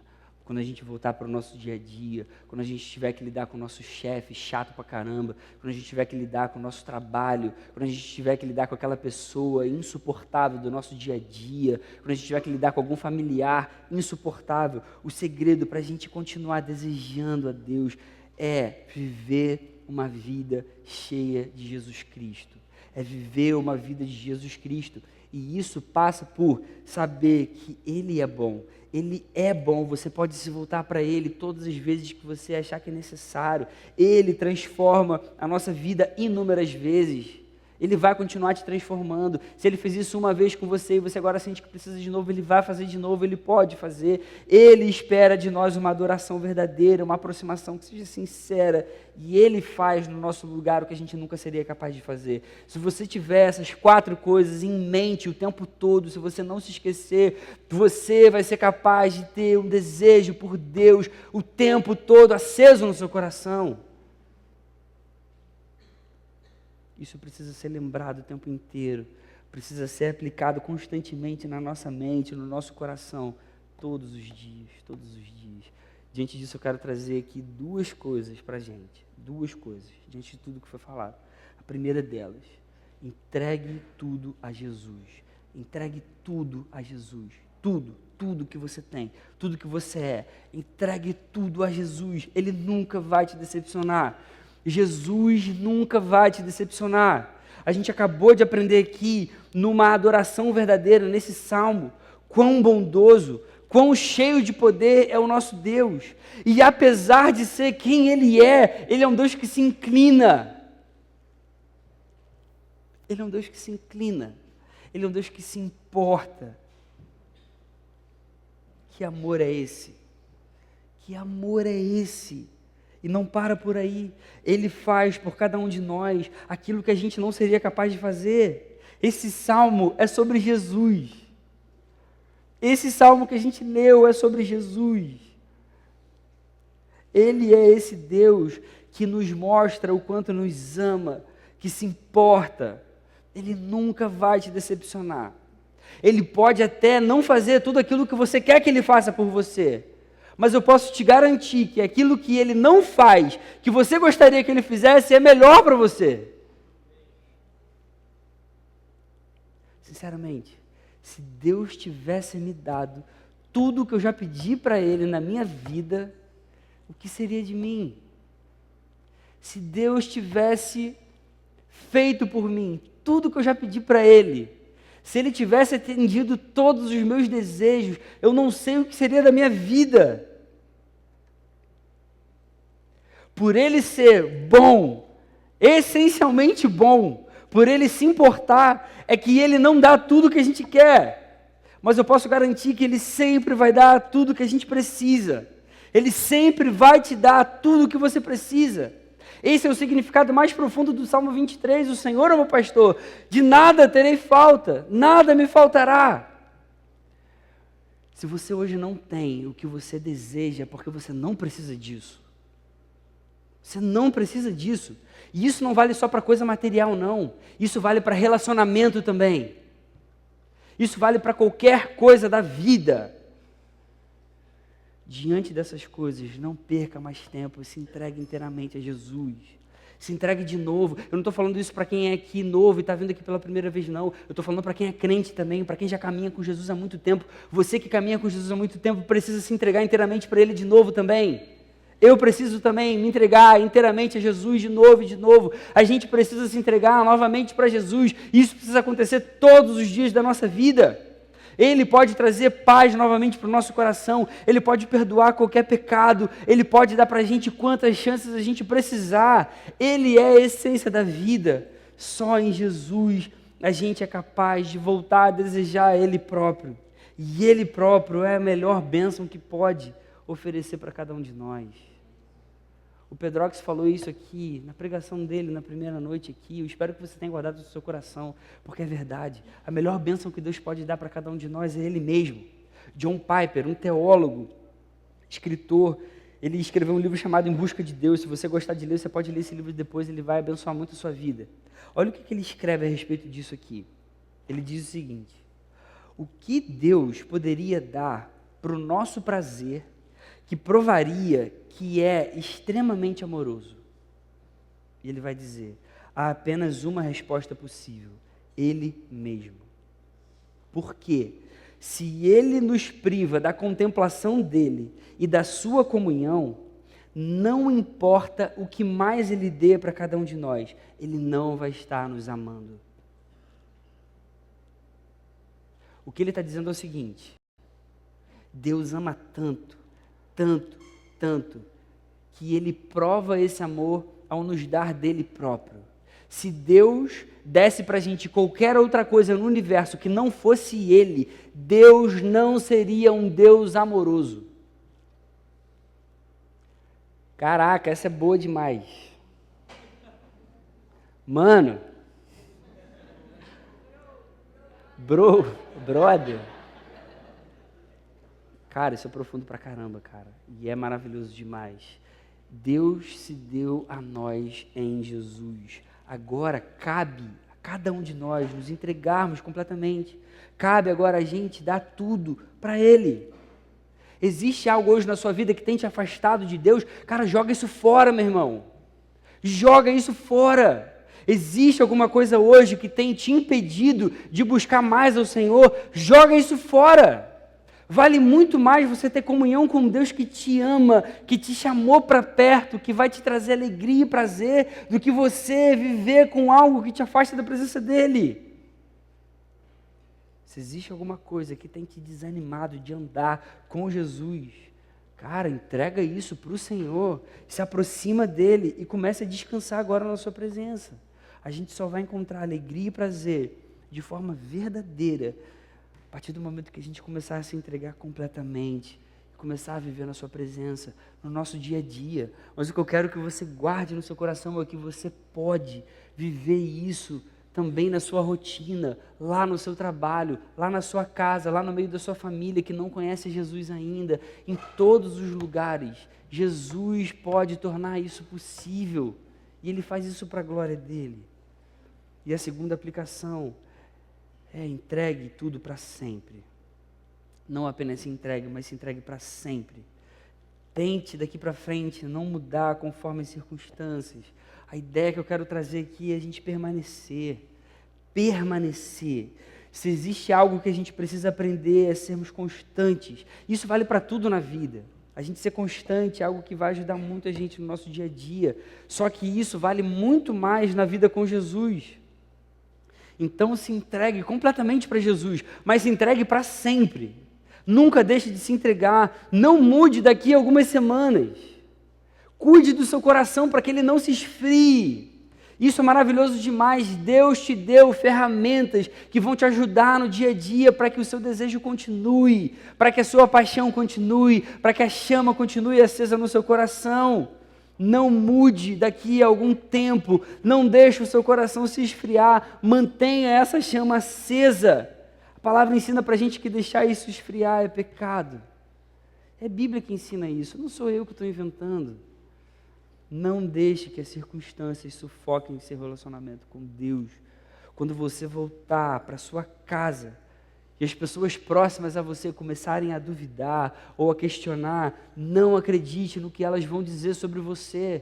quando a gente voltar para o nosso dia a dia, quando a gente tiver que lidar com o nosso chefe chato pra caramba, quando a gente tiver que lidar com o nosso trabalho, quando a gente tiver que lidar com aquela pessoa insuportável do nosso dia a dia, quando a gente tiver que lidar com algum familiar insuportável, o segredo para a gente continuar desejando a Deus é viver uma vida cheia de Jesus Cristo. É viver uma vida de Jesus Cristo. E isso passa por saber que Ele é bom. Ele é bom, você pode se voltar para Ele todas as vezes que você achar que é necessário. Ele transforma a nossa vida inúmeras vezes. Ele vai continuar te transformando. Se Ele fez isso uma vez com você e você agora sente que precisa de novo, Ele vai fazer de novo, Ele pode fazer. Ele espera de nós uma adoração verdadeira, uma aproximação que seja sincera. E Ele faz no nosso lugar o que a gente nunca seria capaz de fazer. Se você tiver essas 4 coisas em mente o tempo todo, se você não se esquecer, você vai ser capaz de ter um desejo por Deus o tempo todo aceso no seu coração. Isso precisa ser lembrado o tempo inteiro, precisa ser aplicado constantemente na nossa mente, no nosso coração, todos os dias, todos os dias. Diante disso eu quero trazer aqui 2 coisas para a gente, 2 coisas, diante de tudo que foi falado. A primeira delas, entregue tudo a Jesus, entregue tudo a Jesus, tudo que você tem, tudo que você é, entregue tudo a Jesus, Ele nunca vai te decepcionar. Jesus nunca vai te decepcionar. A gente acabou de aprender aqui, numa adoração verdadeira, nesse salmo, quão bondoso, quão cheio de poder é o nosso Deus. E apesar de ser quem Ele é um Deus que se inclina. Ele é um Deus que se inclina. Ele é um Deus que se importa. Que amor é esse? Que amor é esse? E não para por aí. Ele faz por cada um de nós aquilo que a gente não seria capaz de fazer. Esse salmo é sobre Jesus. Esse salmo que a gente leu é sobre Jesus. Ele é esse Deus que nos mostra o quanto nos ama, que se importa. Ele nunca vai te decepcionar. Ele pode até não fazer tudo aquilo que você quer que Ele faça por você, mas eu posso te garantir que aquilo que Ele não faz, que você gostaria que Ele fizesse, é melhor para você. Sinceramente, se Deus tivesse me dado tudo o que eu já pedi para Ele na minha vida, o que seria de mim? Se Deus tivesse feito por mim tudo o que eu já pedi para Ele, se Ele tivesse atendido todos os meus desejos, eu não sei o que seria da minha vida. Por Ele ser bom, essencialmente bom, por Ele se importar, é que Ele não dá tudo o que a gente quer, mas eu posso garantir que Ele sempre vai dar tudo o que a gente precisa. Ele sempre vai te dar tudo o que você precisa. Esse é o significado mais profundo do Salmo 23, o Senhor é o meu pastor, de nada terei falta, nada me faltará. Se você hoje não tem o que você deseja, é porque você não precisa disso. Você não precisa disso. E isso não vale só para coisa material, não. Isso vale para relacionamento também. Isso vale para qualquer coisa da vida. Diante dessas coisas, não perca mais tempo e se entregue inteiramente a Jesus. Se entregue de novo. Eu não estou falando isso para quem é aqui novo e está vindo aqui pela primeira vez, não. Eu estou falando para quem é crente também, para quem já caminha com Jesus há muito tempo. Você que caminha com Jesus há muito tempo precisa se entregar inteiramente para Ele de novo também. Eu preciso também me entregar inteiramente a Jesus de novo e de novo. A gente precisa se entregar novamente para Jesus. Isso precisa acontecer todos os dias da nossa vida. Ele pode trazer paz novamente para o nosso coração, Ele pode perdoar qualquer pecado, Ele pode dar para a gente quantas chances a gente precisar. Ele é a essência da vida. Só em Jesus a gente é capaz de voltar a desejar Ele próprio. E Ele próprio é a melhor bênção que pode oferecer para cada um de nós. O Pedrox falou isso aqui, na pregação dele, na primeira noite aqui. Eu espero que você tenha guardado no seu coração, porque é verdade. A melhor bênção que Deus pode dar para cada um de nós é Ele mesmo. John Piper, um teólogo, escritor, ele escreveu um livro chamado Em Busca de Deus. Se você gostar de ler, você pode ler esse livro depois, ele vai abençoar muito a sua vida. Olha o que ele escreve a respeito disso aqui. Ele diz o seguinte: o que Deus poderia dar para o nosso prazer, que provaria que é extremamente amoroso? E ele vai dizer, há apenas uma resposta possível, Ele mesmo. Por quê? Se Ele nos priva da contemplação dEle e da sua comunhão, não importa o que mais Ele dê para cada um de nós, Ele não vai estar nos amando. O que ele está dizendo é o seguinte: Deus ama tanto, tanto, tanto, que Ele prova esse amor ao nos dar dEle próprio. Se Deus desse para a gente qualquer outra coisa no universo que não fosse Ele, Deus não seria um Deus amoroso. Caraca, essa é boa demais. Mano, brother. Cara, isso é profundo pra caramba, cara. E é maravilhoso demais. Deus se deu a nós em Jesus. Agora cabe a cada um de nós nos entregarmos completamente. Cabe agora a gente dar tudo para Ele. Existe algo hoje na sua vida que tem te afastado de Deus? Cara, joga isso fora, meu irmão. Joga isso fora. Existe alguma coisa hoje que tem te impedido de buscar mais ao Senhor? Joga isso fora. Vale muito mais você ter comunhão com um Deus que te ama, que te chamou para perto, que vai te trazer alegria e prazer, do que você viver com algo que te afasta da presença dEle. Se existe alguma coisa que tem te desanimado de andar com Jesus, cara, entrega isso para o Senhor, se aproxima dEle e comece a descansar agora na sua presença. A gente só vai encontrar alegria e prazer de forma verdadeira a partir do momento que a gente começar a se entregar completamente, começar a viver na sua presença, no nosso dia a dia. Mas o que eu quero que você guarde no seu coração é que você pode viver isso também na sua rotina, lá no seu trabalho, lá na sua casa, lá no meio da sua família que não conhece Jesus ainda, em todos os lugares. Jesus pode tornar isso possível e Ele faz isso para a glória dEle. E a segunda aplicação é entregue tudo para sempre. Não apenas se entregue, mas se entregue para sempre. Tente daqui para frente não mudar conforme as circunstâncias. A ideia que eu quero trazer aqui é a gente permanecer. Permanecer. Se existe algo que a gente precisa aprender é sermos constantes. Isso vale para tudo na vida. A gente ser constante é algo que vai ajudar muito a gente no nosso dia a dia. Só que isso vale muito mais na vida com Jesus. Então se entregue completamente para Jesus, mas se entregue para sempre. Nunca deixe de se entregar, não mude daqui a algumas semanas. Cuide do seu coração para que ele não se esfrie. Isso é maravilhoso demais. Deus te deu ferramentas que vão te ajudar no dia a dia para que o seu desejo continue, para que a sua paixão continue, para que a chama continue acesa no seu coração. Não mude daqui a algum tempo, não deixe o seu coração se esfriar, mantenha essa chama acesa. A palavra ensina para a gente que deixar isso esfriar é pecado. É a Bíblia que ensina isso, não sou eu que estou inventando. Não deixe que as circunstâncias sufoquem seu relacionamento com Deus. Quando você voltar para sua casa e as pessoas próximas a você começarem a duvidar ou a questionar, não acredite no que elas vão dizer sobre você.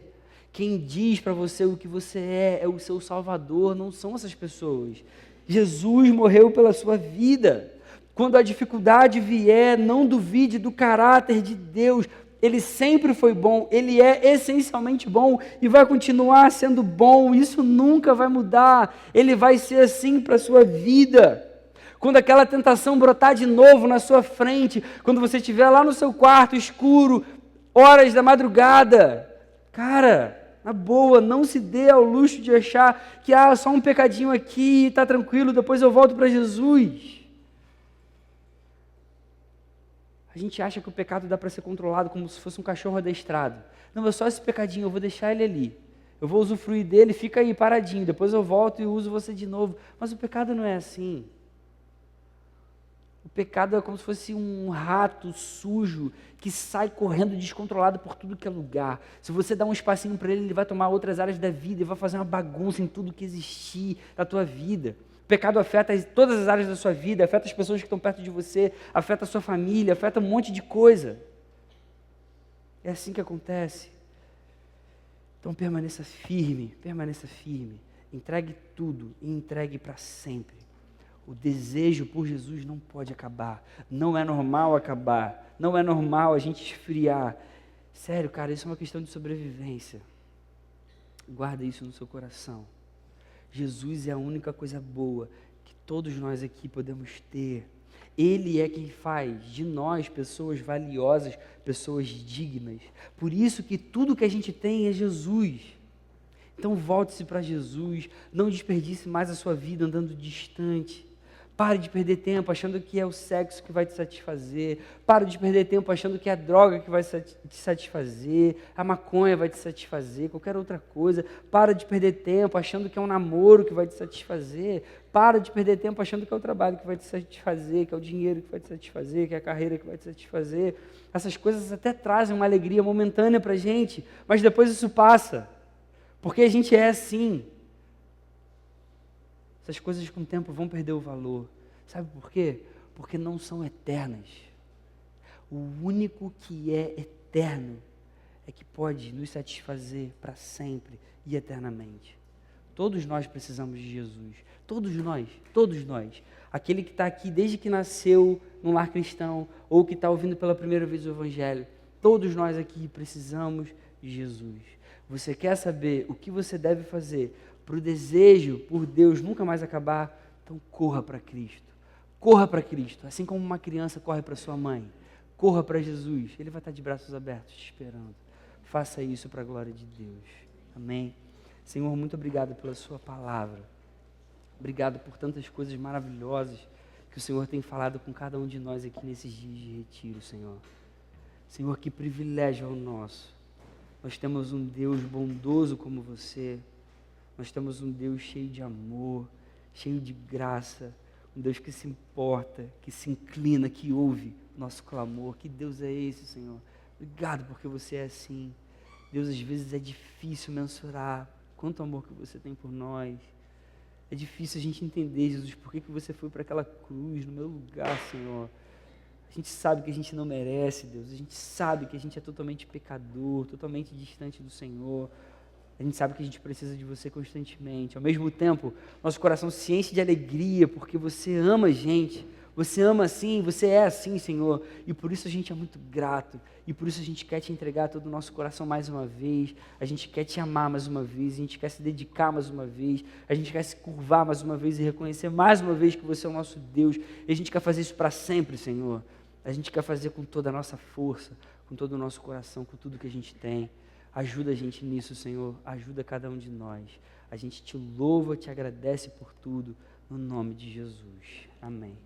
Quem diz para você o que você é o seu Salvador, não são essas pessoas. Jesus morreu pela sua vida. Quando a dificuldade vier, não duvide do caráter de Deus. Ele sempre foi bom, Ele é essencialmente bom e vai continuar sendo bom, isso nunca vai mudar, Ele vai ser assim para a sua vida. Quando aquela tentação brotar de novo na sua frente, quando você estiver lá no seu quarto escuro, horas da madrugada, cara, na boa, não se dê ao luxo de achar que só um pecadinho aqui, está tranquilo, depois eu volto para Jesus. A gente acha que o pecado dá para ser controlado como se fosse um cachorro adestrado. Não, é só esse pecadinho, eu vou deixar ele ali. Eu vou usufruir dele, fica aí paradinho, depois eu volto e uso você de novo. Mas o pecado não é assim. O pecado é como se fosse um rato sujo que sai correndo descontrolado por tudo que é lugar. Se você dá um espacinho para ele, ele vai tomar outras áreas da vida e vai fazer uma bagunça em tudo que existir na tua vida. O pecado afeta todas as áreas da sua vida, afeta as pessoas que estão perto de você, afeta a sua família, afeta um monte de coisa. É assim que acontece. Então permaneça firme, entregue tudo e entregue para sempre. O desejo por Jesus não pode acabar, não é normal acabar, não é normal a gente esfriar. Sério, cara, isso é uma questão de sobrevivência. Guarda isso no seu coração. Jesus é a única coisa boa que todos nós aqui podemos ter. Ele é quem faz de nós pessoas valiosas, pessoas dignas. Por isso que tudo que a gente tem é Jesus. Então volte-se para Jesus, não desperdice mais a sua vida andando distante. Pare de perder tempo achando que é o sexo que vai te satisfazer. Pare de perder tempo achando que é a droga que vai te satisfazer. A maconha vai te satisfazer, qualquer outra coisa. Para de perder tempo achando que é um namoro que vai te satisfazer. Para de perder tempo achando que é o trabalho que vai te satisfazer, que é o dinheiro que vai te satisfazer, que é a carreira que vai te satisfazer. Essas coisas até trazem uma alegria momentânea para a gente, mas depois isso passa. Porque a gente é assim. Essas coisas com o tempo vão perder o valor. Sabe por quê? Porque não são eternas. O único que é eterno é que pode nos satisfazer para sempre e eternamente. Todos nós precisamos de Jesus. Todos nós. Aquele que está aqui desde que nasceu num lar cristão ou que está ouvindo pela primeira vez o Evangelho. Todos nós aqui precisamos de Jesus. Você quer saber o que você deve fazer para o desejo por Deus nunca mais acabar? Então corra para Cristo. Corra para Cristo. Assim como uma criança corre para sua mãe. Corra para Jesus. Ele vai estar de braços abertos te esperando. Faça isso para a glória de Deus. Amém? Senhor, muito obrigado pela sua palavra. Obrigado por tantas coisas maravilhosas que o Senhor tem falado com cada um de nós aqui nesses dias de retiro, Senhor. Senhor, que privilégio é o nosso. Nós temos um Deus bondoso como você. Nós temos um Deus cheio de amor, cheio de graça. Um Deus que se importa, que se inclina, que ouve nosso clamor. Que Deus é esse, Senhor? Obrigado porque você é assim. Deus, às vezes é difícil mensurar quanto amor que você tem por nós. É difícil a gente entender, Jesus, por que você foi para aquela cruz no meu lugar, Senhor. A gente sabe que a gente não merece, Deus. A gente sabe que a gente é totalmente pecador, totalmente distante do Senhor. A gente sabe que a gente precisa de você constantemente. Ao mesmo tempo, nosso coração se enche de alegria, porque você ama a gente. Você ama assim, você é assim, Senhor. E por isso a gente é muito grato. E por isso a gente quer te entregar todo o nosso coração mais uma vez. A gente quer te amar mais uma vez. A gente quer se dedicar mais uma vez. A gente quer se curvar mais uma vez e reconhecer mais uma vez que você é o nosso Deus. E a gente quer fazer isso para sempre, Senhor. A gente quer fazer com toda a nossa força, com todo o nosso coração, com tudo que a gente tem. Ajuda a gente nisso, Senhor. Ajuda cada um de nós. A gente te louva, te agradece por tudo. No nome de Jesus. Amém.